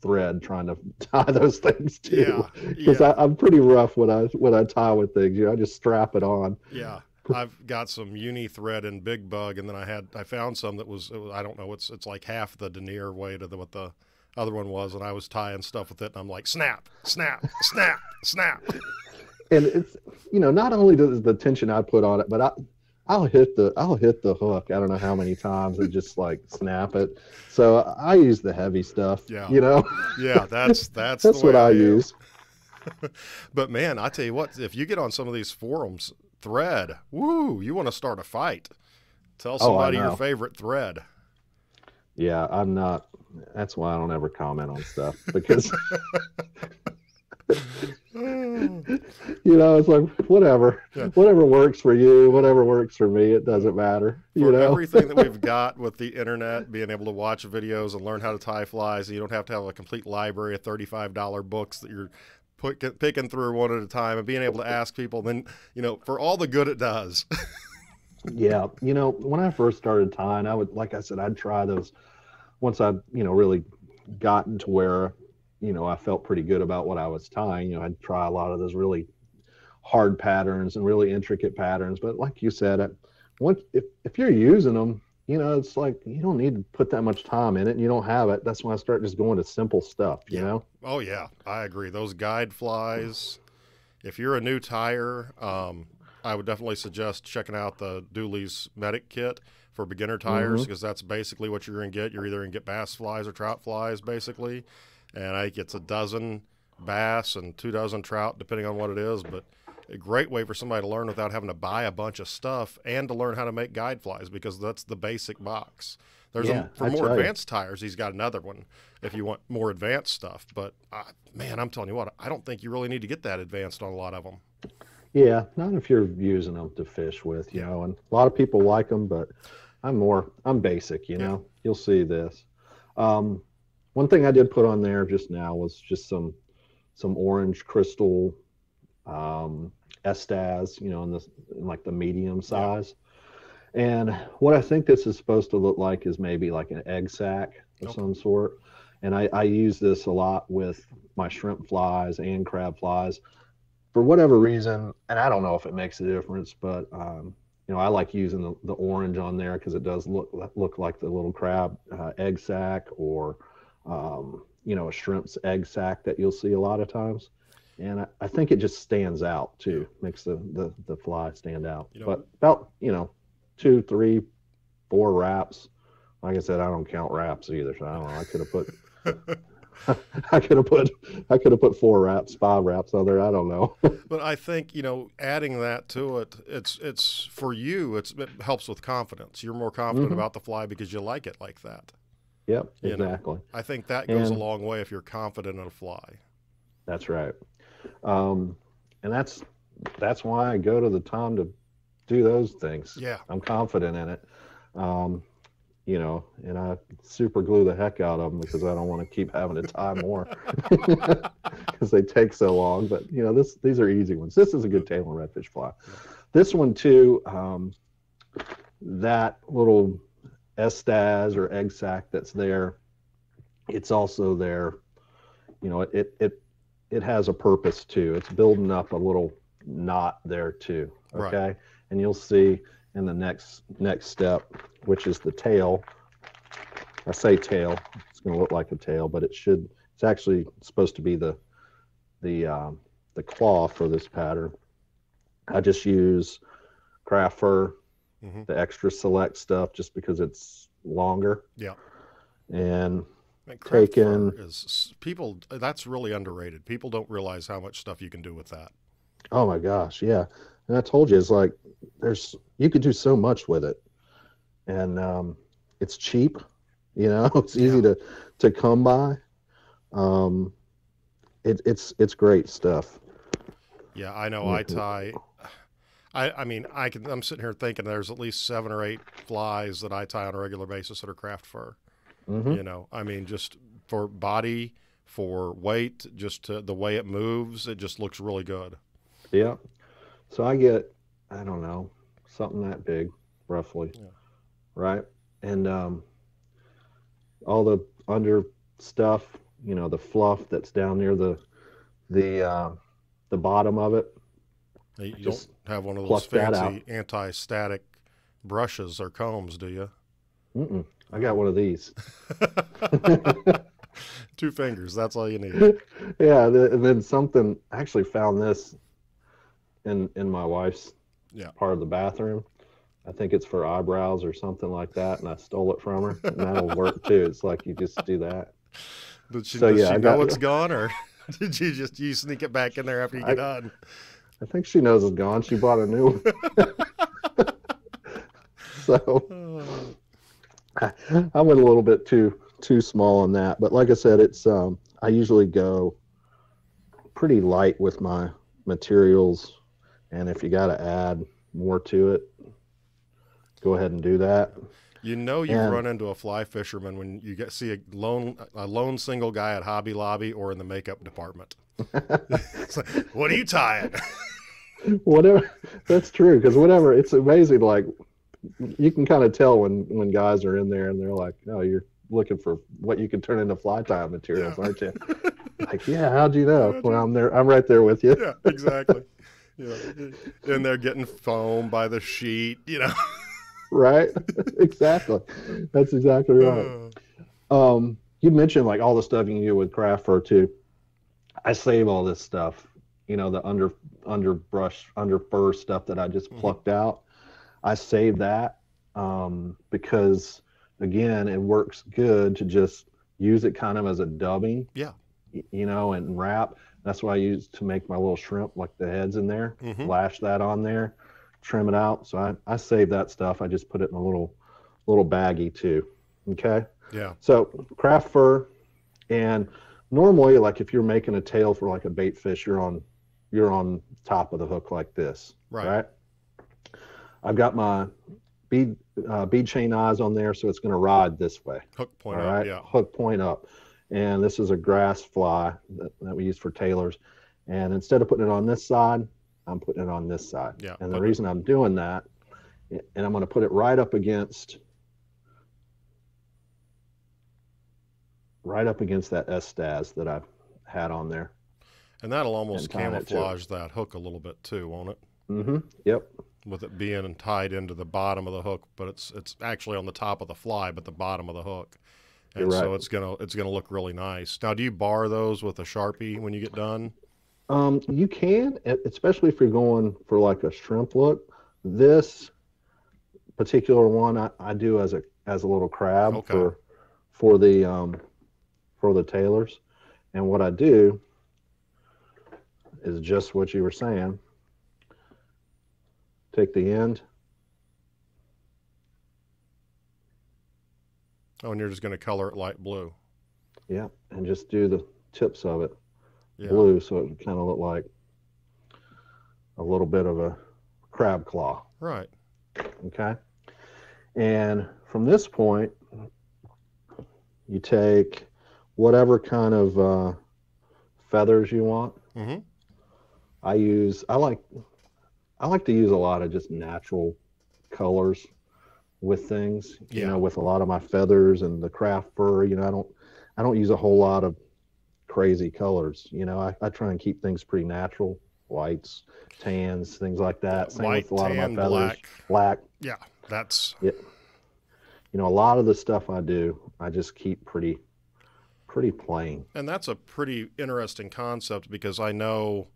thread trying to tie those things too. Because I'm pretty rough when I tie with things. I just strap it on. Yeah. I've got some uni thread in Big Bug, and then I found some that was I don't know, it's like half the denier weight of what the other one was, and I was tying stuff with it, and I'm like, snap, snap, snap, snap. And it's not only does the tension I put on it, but I'll hit the hook. I don't know how many times and just like snap it. So I use the heavy stuff. Yeah. Yeah, that's what I use. But man, I tell you what, if you get on some of these forums, thread, woo, you want to start a fight. Tell somebody your favorite thread. Yeah, I'm not. That's why I don't ever comment on stuff, because it's like whatever works for you, whatever works for me, it doesn't matter. Everything that we've got with the internet, being able to watch videos and learn how to tie flies, and you don't have to have a complete library of $35 books that you're picking through one at a time, and being able to ask people, then for all the good it does. Yeah, when I first started tying, I'd try those. Once I really gotten to where I felt pretty good about what I was tying, I'd try a lot of those really hard patterns and really intricate patterns. But like you said, if you're using them, it's like you don't need to put that much time in it, and you don't have it. That's when I start just going to simple stuff, you know? Oh, yeah, I agree. Those guide flies, if you're a new tyer, I would definitely suggest checking out the Dooley's Medic Kit for beginner tyers, because that's basically what you're going to get. You're either going to get bass flies or trout flies, basically. And I think it's a dozen bass and 2 dozen trout, depending on what it is. But a great way for somebody to learn without having to buy a bunch of stuff, and to learn how to make guide flies, because that's the basic box. There's for more advanced tyers, he's got another one if you want more advanced stuff. But man, I'm telling you what, I don't think you really need to get that advanced on a lot of them. Yeah, not if you're using them to fish with, you know, and a lot of people like them, but I'm basic, you Yeah. know. You'll see this. Um, One thing I did put on there just now was just some orange crystal Estas, you know, in like the medium Yeah. size. And what I think this is supposed to look like is maybe like an egg sac of Okay. some sort. And I use this a lot with my shrimp flies and crab flies for whatever reason. And I don't know if it makes a difference, but you know, I like using the orange on there because it does look like the little crab egg sac, or you know, a shrimp's egg sac that you'll see a lot of times. And I think it just stands out too, makes the fly stand out. You know, But about, you know, 2, 3, 4 wraps. Like I said, I don't count wraps either, so I don't know. I could have put I could have put 4 wraps, 5 wraps on there. I don't know. but I think, you know, adding that to it, it's for you, it helps with confidence. You're more confident Hmm. about the fly because you like it like that. Yep, You know, exactly. I think that goes a And long way if you're confident in a fly. that's right. And that's why I go to the time to do those things. Yeah. I'm confident in it. Um, you know, and I super glue the heck out of them because I don't want to keep having to tie more because they take so long. But you know, these are easy ones. This is a good tail and redfish fly. This one too, that little Estas or egg sac that's there, it's also there. You know, it has a purpose too. It's building up a little knot there too. Right. Okay, and you'll see in the next step, which is the tail. I say tail, it's going to look like a tail, but it's actually supposed to be the claw for this pattern. I just use craft fur, Hmm. the extra select stuff, just because it's longer. Yeah. And And craft taken, fur is people. That's really underrated. People don't realize how much stuff you can do with that. oh my gosh, yeah. And I told you, it's like you could do so much with it, and it's cheap. You know, it's Yeah. easy to come by. Um, it's great stuff. Yeah, I know. I tie. I mean, I'm sitting here thinking there's at least 7 or 8 flies that I tie on a regular basis that are craft fur. Mm-hmm. You know, I mean, just for body, for weight, the way it moves, it just looks really good. Yeah. So I get, I don't know, something that big, roughly, Yeah. right? And all the under stuff, you know, the fluff that's down near the bottom of it, You just don't have one of those pluck that out. fancy anti-static brushes or combs, do you? Mm-mm. I got one of these. 2 fingers, that's all you need. Yeah, and then something. I actually found this in my wife's Yeah. part of the bathroom. I think it's for eyebrows or something like that, and I stole it from her. And that'll work too. It's like you just do that. Does she, So does yeah, she I know got. it's gone, or did you sneak it back in there after you get done? I think she knows it's gone. She bought a new one. So Oh, I went a little bit too small on that. But like I said, it's I usually go pretty light with my materials, and if you got to add more to it, go ahead and do that. you know you've And run into a fly fisherman when you see a lone single guy at Hobby Lobby or in the makeup department. It's like, what are you tying? whatever, that's true, because whatever, it's amazing. Like you can kind of tell when guys are in there and they're like, "Oh, you're looking for what you can turn into fly tying materials, Yeah. aren't you?" Like, yeah, how'd you know? How'd Well, you- I'm there. I'm right there with you. Yeah, exactly. You know, and they're getting foam by the sheet, you know. Right? Exactly. That's exactly right. You mentioned like all the stuff you can do with craft fur too. I save all this stuff, you know, the underbrush, under fur stuff that I just plucked out. I save that because again, it works good to just use it kind of as a dubbing, Yeah. you know, and wrap. That's what I use to make my little shrimp, like the heads in there. Mhm. Lash that on there, trim it out. So I save that stuff. I just put it in a little baggie too. Okay. Yeah. So craft fur, and normally, like if you're making a tail for like a bait fish, you're you're on top of the hook like this, Right. right? I've got my bead chain eyes on there, so it's going to ride this way. Hook point All up, right, yeah. hook point up. And this is a grass fly that we use for tailors. And instead of putting it on this side, I'm putting it on this side. Yeah. And the reason I'm doing that, and I'm going to put it right up against that S-Staz that I've had on there. And that'll almost camouflage that hook a little bit too, won't it? Mm-hmm. Yep. With it being tied into the bottom of the hook, but it's actually on the top of the fly, but the bottom of the hook. And You're right. So it's gonna look really nice. Now, do you bar those with a Sharpie when you get done? You can, especially if you're going for like a shrimp look. This particular one I do as a little crab for the tailors. And what I do is just what you were saying. Take the end. Oh, and you're just going to color it light blue. Yeah, and just do the tips of it Yeah. blue, so it would kind of look like a little bit of a crab claw. Right. Okay. And from this point, you take whatever kind of feathers you want. Mm-hmm. I like to use a lot of just natural colors with things. Yeah. You know, with a lot of my feathers and the craft fur. You know, I don't use a whole lot of crazy colors. You know, I try and keep things pretty natural. Whites, tans, things like that. Same White, with a lot tan, of my feathers. black. Yeah. That's. Yeah. You know, a lot of the stuff I do, I just keep pretty plain. And that's a pretty interesting concept, because I know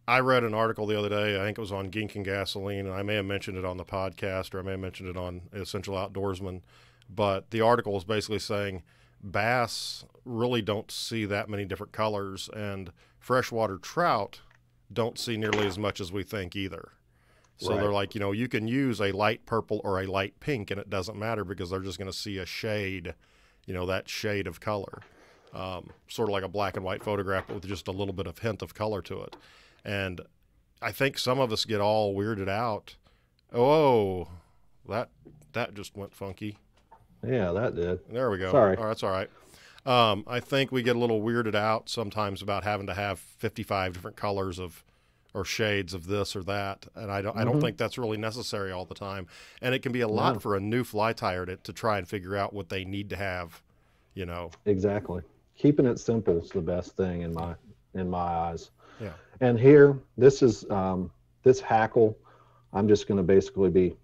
I read an article the other day, I think it was on Gink and Gasoline, and I may have mentioned it on the podcast, or I may have mentioned it on Essential Outdoorsman, but the article was basically saying bass really don't see that many different colors, and freshwater trout don't see nearly as much as we think either. So Right. they're like, you know, you can use a light purple or a light pink, and it doesn't matter, because they're just going to see a shade, you know, that shade of color. Sort of like a black and white photograph, but with just a little bit of hint of color to it. And I think some of us get all weirded out. Oh, that just went funky. Yeah, that did. There we go. Sorry. Oh, that's all right. I think we get a little weirded out sometimes about having to have 55 different colors or shades of this or that, and I don't think that's really necessary all the time. And it can be a lot for a new fly tyer to try and figure out what they need to have, you know. Exactly. Keeping it simple is the best thing in my eyes. Yeah. And here, this is this hackle. I'm just going to basically be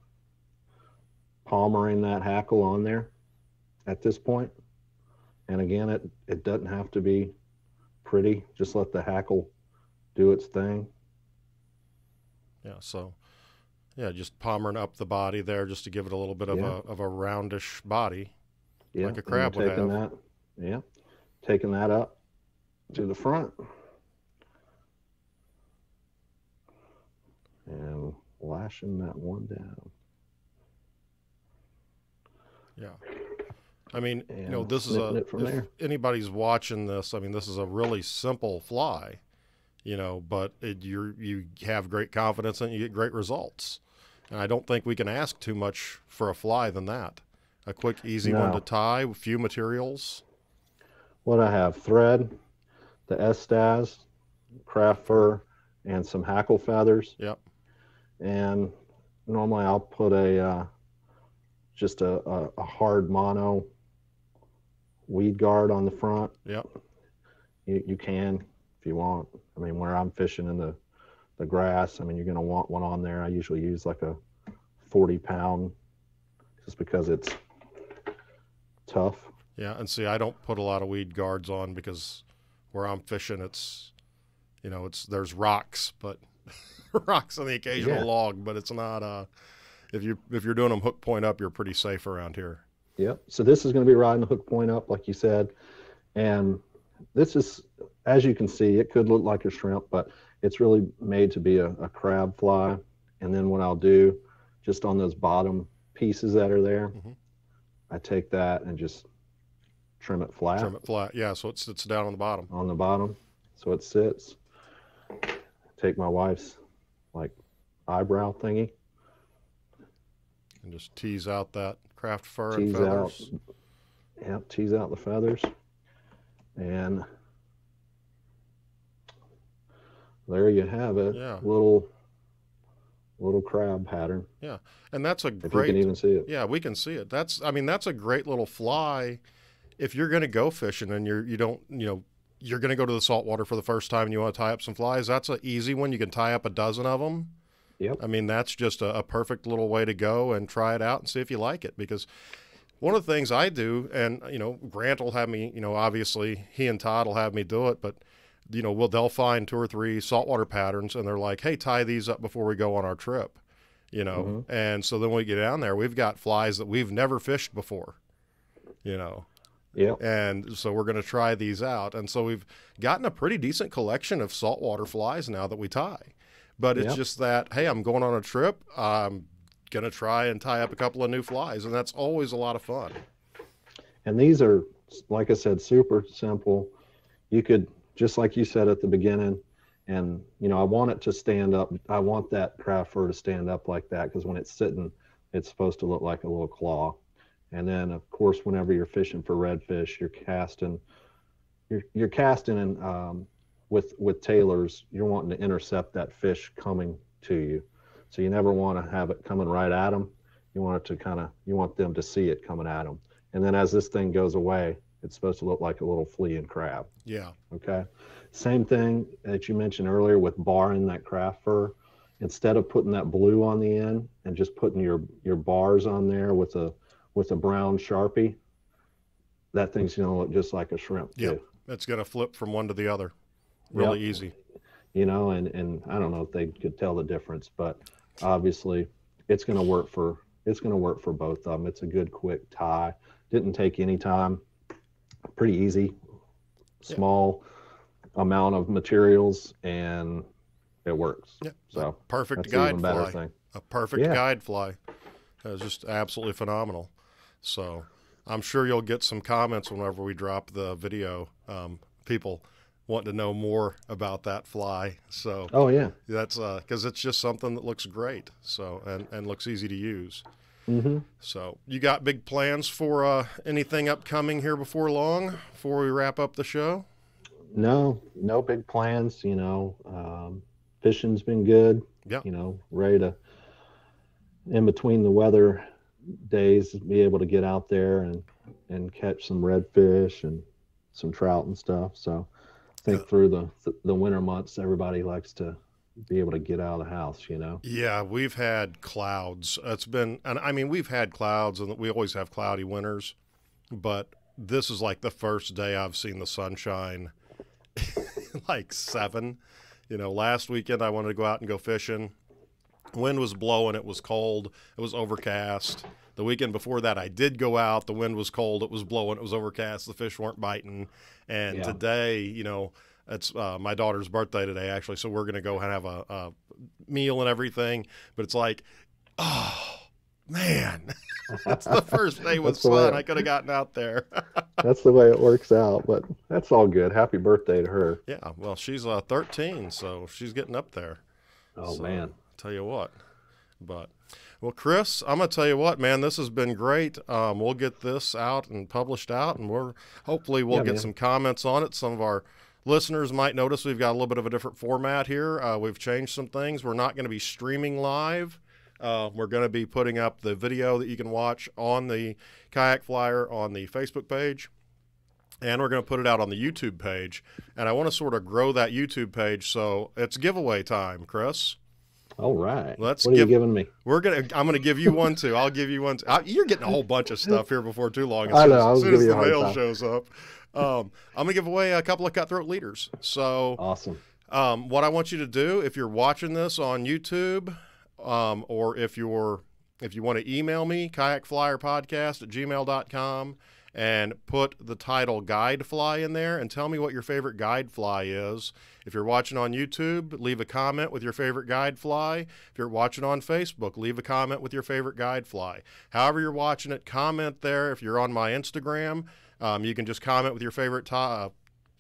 palmering that hackle on there at this point. And again, it doesn't have to be pretty. Just let the hackle do its thing. Yeah. So, yeah, just palmering up the body there just to give it a little bit of a roundish body, like a crab would have. Taking that up to the front. And lashing that one down. Yeah. I mean, And you know, this is if anybody's watching this, I mean, this is a really simple fly, you know, but you have great confidence and you get great results. And I don't think we can ask too much for a fly than that. A quick, easy one to tie, a few materials. What I have: thread, the S-Staz, craft fur, and some hackle feathers. Yep. And normally I'll put just a hard mono weed guard on the front. Yep. You can if you want. I mean, where I'm fishing in the grass, I mean, you're going to want one on there. I usually use like a 40-pound, just because it's tough. Yeah, and see, I don't put a lot of weed guards on, because where I'm fishing, there's rocks, but rocks on the occasional log, but it's not. If you're doing them hook point up, you're pretty safe around here. Yep. So this is going to be riding the hook point up, like you said, and this is, as you can see, it could look like a shrimp, but it's really made to be a crab fly. And then what I'll do, just on those bottom pieces that are there, I take that and just trim it flat. Trim it flat, yeah, so it sits down on the bottom. On the bottom, so it sits. take my wife's like eyebrow thingy. And just tease out that craft fur Tease and feathers. Tease out the feathers. And there you have it. Yeah. Little crab pattern. Yeah. And that's a If great, you can even see it. yeah, we can see it. That's a great little fly. If you're going to go fishing and you're going to go to the saltwater for the first time and you want to tie up some flies, that's an easy one. You can tie up a dozen of them. Yep. I mean, that's just a perfect little way to go and try it out and see if you like it. Because one of the things I do, and, Grant will have me, obviously he and Todd will have me do it, but, they'll find 2 or 3 saltwater patterns and they're like, hey, tie these up before we go on our trip, And so then when we get down there, we've got flies that we've never fished before, Yeah. And so we're going to try these out. And so we've gotten a pretty decent collection of saltwater flies now that we tie. But it's just that, hey, I'm going on a trip. I'm going to try and tie up a couple of new flies. And that's always a lot of fun. And these are, like I said, super simple. You could, just like you said at the beginning, and, I want it to stand up. I want that craft fur to stand up like that, because when it's sitting, it's supposed to look like a little claw. And then, of course, whenever you're fishing for redfish, you're casting and with tailors, you're wanting to intercept that fish coming to you. So you never want to have it coming right at them. You want it to you want them to see it coming at them. And then as this thing goes away, it's supposed to look like a little fleeing crab. Yeah. Okay. Same thing that you mentioned earlier with barring that craft fur. Instead of putting that blue on the end and just putting your bars on there with a brown Sharpie, that thing's going to look just like a shrimp too. It's going to flip from one to the other really easy. And I don't know if they could tell the difference, but obviously it's going to work for both of them. It's a good quick tie. Didn't take any time. Pretty easy. Small amount of materials and it works. Yeah. So perfect guide fly. Thing. A perfect guide fly. It's just absolutely phenomenal. So I'm sure you'll get some comments whenever we drop the video. People want to know more about that fly. So that's because it's just something that looks great. So and looks easy to use. Mm-hmm. So you got big plans for anything upcoming here before long, before we wrap up the show? No big plans. Fishing's been good. Yeah. Ready to, in between the weather days, be able to get out there and catch some redfish and some trout and stuff. So I think through the winter months, everybody likes to be able to get out of the house, Yeah, we've had clouds. We've had clouds, and we always have cloudy winters, but this is like the first day I've seen the sunshine like 7. Last weekend I wanted to go out and go fishing. Wind was blowing. It was cold. It was overcast. The weekend before that, I did go out. The wind was cold. It was blowing. It was overcast. The fish weren't biting. And today, it's my daughter's birthday today, actually. So we're going to go and have a meal and everything. But it's like, oh, man, that's the first day with sun. I could have gotten out there. That's the way it works out. But that's all good. Happy birthday to her. Yeah. Well, she's 13, so she's getting up there. Oh, man. Tell you what. But, well, Chris, I'm going to tell you what, man, this has been great. We'll get this out and published out, and hopefully we'll get some comments on it. Some of our listeners might notice we've got a little bit of a different format here. We've changed some things. We're not going to be streaming live. We're going to be putting up the video that you can watch on the Kayak Flyer on the Facebook page, and we're going to put it out on the YouTube page. And I want to sort of grow that YouTube page, so it's giveaway time, Chris. All right. What are you giving me? I'm going to give you one too. I'll give you one too. You're getting a whole bunch of stuff here before too long. As soon as the mail shows up, I'm going to give away a couple of cutthroat leaders. So awesome. What I want you to do, if you're watching this on YouTube, or if you want to email me, kayakflyerpodcast@gmail.com, and put the title Guide Fly in there and tell me what your favorite guide fly is. If you're watching on YouTube, leave a comment with your favorite guide fly. If you're watching on Facebook, leave a comment with your favorite guide fly. However you're watching it, comment there. If you're on my Instagram, you can just comment with your favorite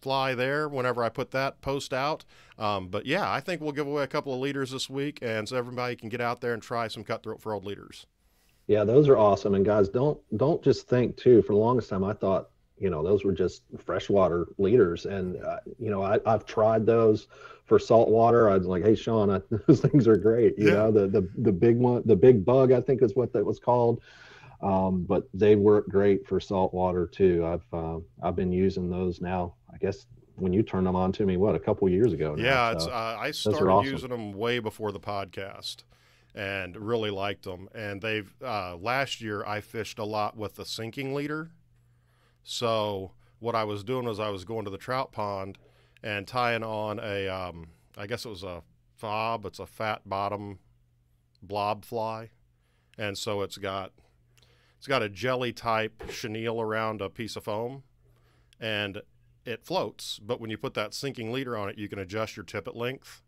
fly there whenever I put that post out. But yeah, I think we'll give away a couple of leaders this week, and so everybody can get out there and try some cutthroat frilled leaders. Yeah, those are awesome. And guys, don't just think too. For the longest time, I thought, those were just freshwater leaders, and I've tried those for saltwater. I was like, hey, Sean, those things are great. The big one, the big bug, I think is what that was called. But they work great for saltwater too. I've been using those now, I guess, when you turned them on to me, a couple years ago now. Yeah, so, I started using them way before the podcast and really liked them. And they've last year I fished a lot with the sinking leader. So what I was doing was I was going to the trout pond and tying on I guess it was a fob. It's a fat bottom blob fly. And so it's got a jelly type chenille around a piece of foam, and it floats. But when you put that sinking leader on it, you can adjust your tippet length.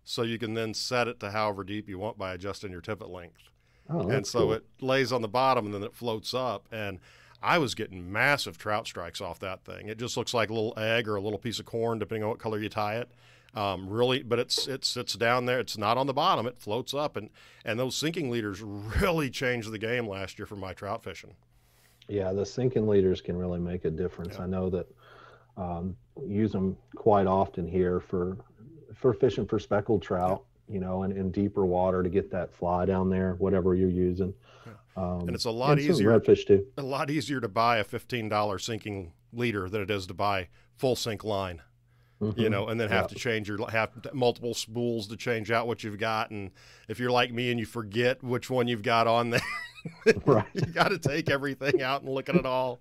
So you can then set it to however deep you want by adjusting your tippet length. Oh, and so cool. it lays on the bottom and then it floats up. And I was getting massive trout strikes off that thing. It just looks like a little egg or a little piece of corn, depending on what color you tie it. Really, but it's down there. It's not on the bottom. It floats up, and those sinking leaders really changed the game last year for my trout fishing. Yeah, the sinking leaders can really make a difference. Yeah. I know that use them quite often here for fishing for speckled trout, in deeper water to get that fly down there, whatever you're using. And it's a lot easier. Redfish too. A lot easier to buy a $15 sinking leader than it is to buy full sink line. And then have to change have multiple spools to change out what you've got. And if you're like me and you forget which one you've got on there, right, you got to take everything out and look at it all.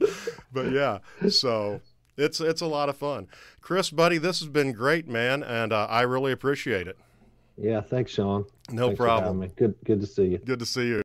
But yeah, so it's a lot of fun. Chris, buddy, this has been great, man, and I really appreciate it. Yeah, thanks, Sean. No Thanks problem. for having me. Good to see you. Good to see you.